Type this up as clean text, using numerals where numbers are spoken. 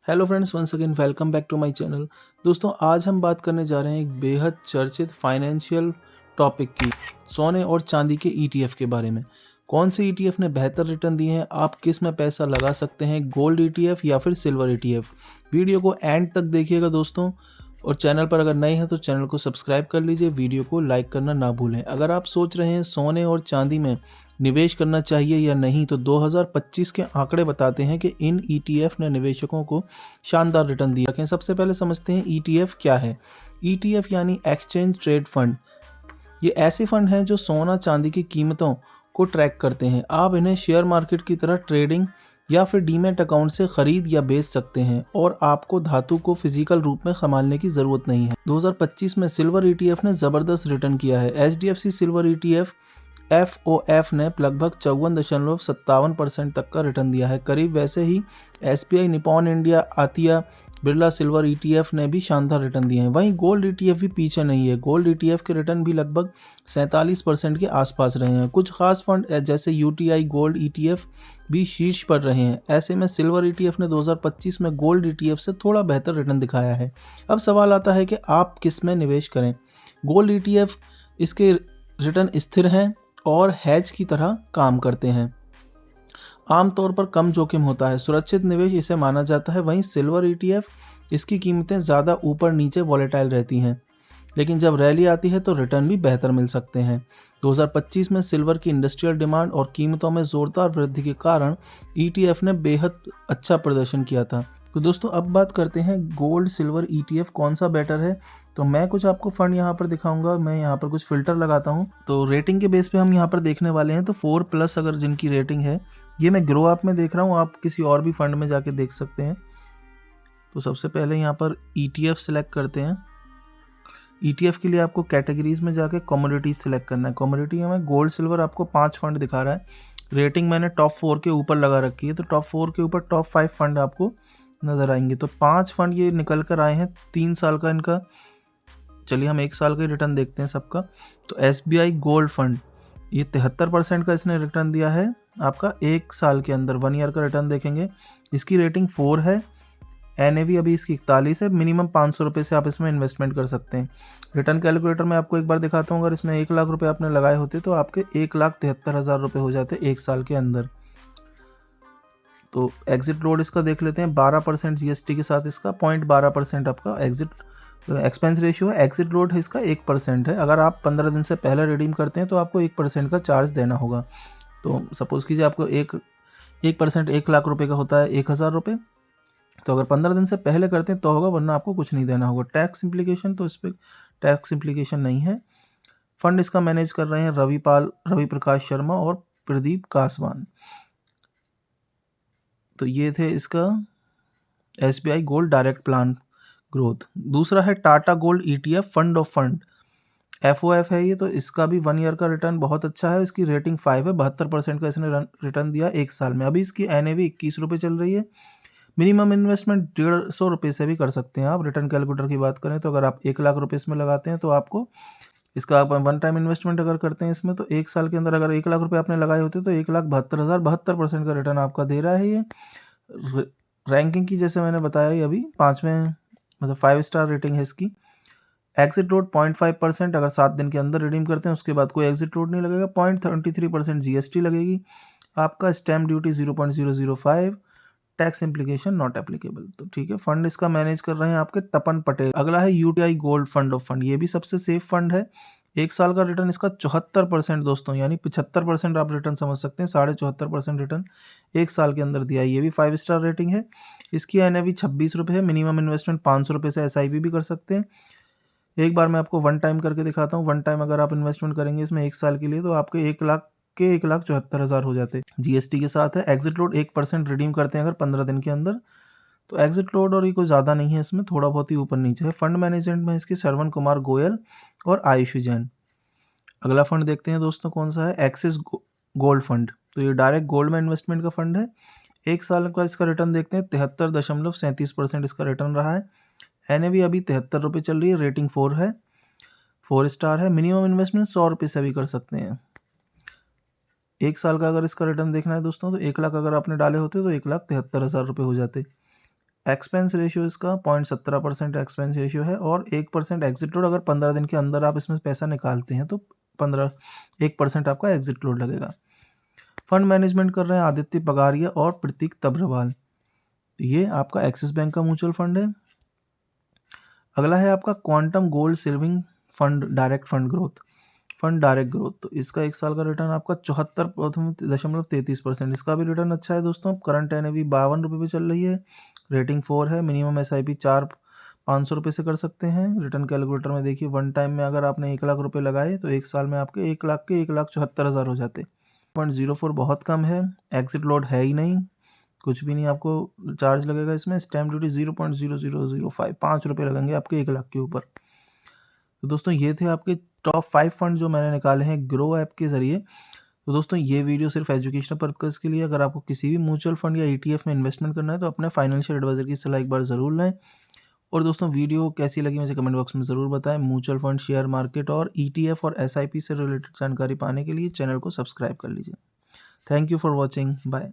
Hello friends, once again welcome back to my channel. दोस्तों, आज हम बात करने जा रहे हैं एक बेहद चर्चित फाइनेंशियल टॉपिक की, सोने और चांदी के ईटीएफ के बारे में। कौन से ईटीएफ ने बेहतर रिटर्न दिए हैं, आप किस में पैसा लगा सकते हैं, गोल्ड ईटीएफ या फिर सिल्वर ईटीएफ। वीडियो को एंड तक देखिएगा दोस्तों, और चैनल पर अगर नए हैं तो चैनल को सब्सक्राइब कर लीजिए, वीडियो को लाइक करना ना भूलें। अगर आप सोच रहे हैं सोने और चांदी में निवेश करना चाहिए या नहीं, तो 2025 के आंकड़े बताते हैं कि इन ईटीएफ ने निवेशकों को शानदार रिटर्न दिया है। सबसे पहले समझते हैं ईटीएफ क्या है। ईटीएफ यानी एक्सचेंज ट्रेड फंड। ये ऐसे फंड हैं जो सोना चांदी की कीमतों को ट्रैक करते हैं। आप इन्हें शेयर मार्केट की तरह ट्रेडिंग या फिर डीमैट अकाउंट से खरीद या बेच सकते हैं, और आपको धातु को फिजिकल रूप में संभालने की जरूरत नहीं है। 2025 में सिल्वर ईटीएफ ने जबरदस्त रिटर्न किया है। एचडीएफसी सिल्वर ईटीएफ एफओएफ ने लगभग 54.57% तक का रिटर्न दिया है। करीब वैसे ही SBI, Nippon India, Aditya Birla silver ETF ने भी शानदार रिटर्न दिए हैं। वहीं गोल्ड ईटीएफ भी पीछे नहीं है। गोल्ड ईटीएफ के रिटर्न भी लगभग 47% के आसपास रहे हैं। कुछ खास फंड जैसे यूटीआई गोल्ड ईटीएफ भी शीर्ष पर रहे हैं। ऐसे में सिल्वर ईटीएफ ने 2025 में गोल्ड ईटीएफ से थोड़ा बेहतर रिटर्न दिखाया है। अब सवाल आता है कि आप किस में निवेश करें। गोल्ड ईटीएफ, इसके रिटर्न स्थिर हैं और हैज की तरह काम करते हैं। आमतौर पर कम जोखिम होता है, सुरक्षित निवेश इसे माना जाता है। वहीं सिल्वर ईटीएफ, इसकी कीमतें ज़्यादा ऊपर नीचे वॉलेटाइल रहती हैं, लेकिन जब रैली आती है तो रिटर्न भी बेहतर मिल सकते हैं। 2025 में सिल्वर की इंडस्ट्रियल डिमांड और कीमतों में ज़ोरदार वृद्धि के कारण ईटीएफ ने बेहद अच्छा प्रदर्शन किया था। तो दोस्तों, अब बात करते हैं गोल्ड सिल्वर ईटीएफ कौन सा बेटर है। तो मैं कुछ आपको फंड यहाँ पर दिखाऊंगा। मैं यहाँ पर कुछ फिल्टर लगाता हूँ, तो रेटिंग के बेस पे हम यहाँ पर देखने वाले हैं। तो 4+ अगर जिनकी रेटिंग है, ये मैं ग्रो अप में देख रहा हूँ, आप किसी और भी फंड में जाके देख सकते हैं। तो सबसे पहले यहाँ पर ईटीएफ सिलेक्ट करते हैं। ईटीएफ के लिए आपको कैटेगरीज में जाके कमोडिटीज सिलेक्ट करना है। कमोडिटी में गोल्ड सिल्वर आपको 5 फंड दिखा रहा है। रेटिंग मैंने टॉप 4 के ऊपर लगा रखी है, तो टॉप 4 के ऊपर टॉप 5 फंड आपको नज़र आएंगे। तो 5 फंड ये निकल कर आए हैं। 3 साल का इनका, चलिए हम 1 साल का रिटर्न देखते हैं सबका। तो एसबीआई गोल्ड फंड, ये 73% का इसने रिटर्न दिया है आपका 1 साल के अंदर। 1 ईयर का रिटर्न देखेंगे, इसकी रेटिंग 4 है। एनएवी अभी इसकी 41 है। मिनिमम 500 रुपये से आप इसमें इन्वेस्टमेंट कर सकते हैं। रिटर्न कैलकुलेटर में आपको एक बार दिखाता हूँ। अगर इसमें 1 लाख रुपये आपने लगाए होते तो आपके 1,73,000 रुपये हो जाते 1 साल के अंदर। तो एग्जिट लोड इसका देख लेते हैं। 12% जीएसटी के साथ इसका 0.12% आपका एग्जिट एक्सपेंस रेशियो है। एग्जिट लोड है इसका 1% है। अगर आप 15 दिन से पहले रिडीम करते हैं तो आपको 1% का चार्ज देना होगा। तो सपोज़ कीजिए आपको 1% 1 लाख रुपए का होता है 1,000 रुपये। तो अगर 15 दिन से पहले करते हैं तो होगा, वरना आपको कुछ नहीं देना होगा। टैक्स इम्प्लीकेशन, तो इस पर टैक्स इम्प्लीकेशन नहीं है। फंड इसका मैनेज कर रहे हैं रवि प्रकाश शर्मा और प्रदीप कासवान। तो ये थे इसका SBI gold direct plan growth. दूसरा है Tata gold ETF fund of fund, FOF है ये। तो इसका भी 1 ईयर का रिटर्न बहुत अच्छा है। इसकी रेटिंग 5 है। 72% का इसने रिटर्न दिया 1 साल में। अभी इसकी एनएवी 21 रुपये चल रही है। मिनिमम इन्वेस्टमेंट 150 रुपये से भी कर सकते हैं आप। रिटर्न कैलकुलेटर की बात करें तो अगर आप 1 लाख रुपये इसमें लगाते हैं तो आपको इसका आप 1 टाइम इन्वेस्टमेंट अगर करते हैं इसमें, तो 1 साल के अंदर अगर 1 लाख रुपये आपने लगाए होते तो 1,72,000, 72% का रिटर्न आपका दे रहा है ये। रैंकिंग की जैसे मैंने बताया, ये अभी 5वें, मतलब 5 स्टार रेटिंग है इसकी। एग्जिट लोड 0.5%, अगर 7 दिन के अंदर रिडीम करते हैं उसके बाद कोई एग्जिट लोड नहीं लगेगा। 0.33% जीएसटी लगेगी आपका। Stamp duty 0.005। Tax implication not applicable. तो ठीक है, फंड इसका मैनेज कर रहे हैं आपके तपन पटेल। अगला है UTI gold fund of fund, ये भी सबसे सेफ फंड है। 1 साल का रिटर्न इसका 74% दोस्तों, यानी 75% आप रिटर्न समझ सकते हैं। 74.5% रिटर्न 1 साल के अंदर दिया है। ये भी 5 स्टार रेटिंग है। इसकी एनएवी 26 रुपये है। मिनिमम इन्वेस्टमेंट 500 रुपये से एसआईपी भी कर सकते हैं। एक बार मैं आपको 1 टाइम करके दिखाता हूँ। 1 टाइम अगर आप इन्वेस्टमेंट करेंगे इसमें 1 साल के लिए, तो आपके 1,74,000 हो जाते जीएसटी के साथ है। एग्जिट लोड 1% रिडीम करते हैं अगर 15 दिन के अंदर, तो एग्जिट लोड और ये कोई ज़्यादा नहीं है इसमें, थोड़ा बहुत ही ऊपर नीचे है। फंड मैनेजमेंट में इसके श्रवण कुमार गोयल और आयुष जैन। अगला फंड देखते हैं दोस्तों कौन सा है, एक्सिस गोल्ड फंड। तो ये डायरेक्ट गोल्ड में इन्वेस्टमेंट का फंड है। 1 साल का इसका रिटर्न देखते हैं। 73.37% इसका रिटर्न रहा है। एनएवी अभी 73 रुपये चल रही है। रेटिंग 4 है, 4 स्टार है। मिनिमम इन्वेस्टमेंट 100 रुपये से भी कर सकते हैं। 1 साल का अगर इसका रिटर्न देखना है दोस्तों, तो 1 लाख अगर आपने डाले होते तो 1,73,000 रुपये हो जाते। एक्सपेंस रेशियो इसका 0.17% एक्सपेंस रेशियो है और 1% एग्जिट लोड, अगर 15 दिन के अंदर आप इसमें पैसा निकालते हैं तो 1% आपका एग्जिट लोड लगेगा। फंड मैनेजमेंट कर रहे हैं आदित्य पगारिया और प्रतीक तब्रवाल। ये आपका एक्सिस बैंक का म्यूचुअल फंड है। अगला है आपका quantum gold saving fund direct growth. तो इसका 1 साल का रिटर्न आपका 74.33%। इसका भी रिटर्न अच्छा है दोस्तों। करंट एनएवी 52 रुपये पे चल रही है। रेटिंग 4 है। मिनिमम एसआईपी 500 रुपये से कर सकते हैं। रिटर्न कैलकुलेटर में देखिए, वन टाइम में अगर आपने 1 लाख रुपये लगाए तो 1 साल में आपके 1,74,000 हो जाते। 0.04 बहुत कम है। एग्जिट लोड है ही नहीं, कुछ भी नहीं आपको चार्ज लगेगा इसमें। स्टैम्प ड्यूटी 0.0005 ₹5 लगेंगे आपके 1 लाख के ऊपर। तो दोस्तों ये थे आपके टॉप 5 फंड जो मैंने निकाले हैं ग्रो ऐप के ज़रिए। तो दोस्तों ये वीडियो सिर्फ एजुकेशनल पर्पज़ के लिए। अगर आपको किसी भी म्यूचुअल फंड या ईटीएफ में इन्वेस्टमेंट करना है तो अपने फाइनेंशियल एडवाइजर की सलाह एक बार ज़रूर लें। और दोस्तों वीडियो कैसी लगी मुझे कमेंट बॉक्स में ज़रूर बताएं। म्यूचुअल फंड, शेयर मार्केट और ईटीएफ और एसआईपी से रिलेटेड जानकारी पाने के लिए चैनल को सब्सक्राइब कर लीजिए। Thank you for watching. Bye.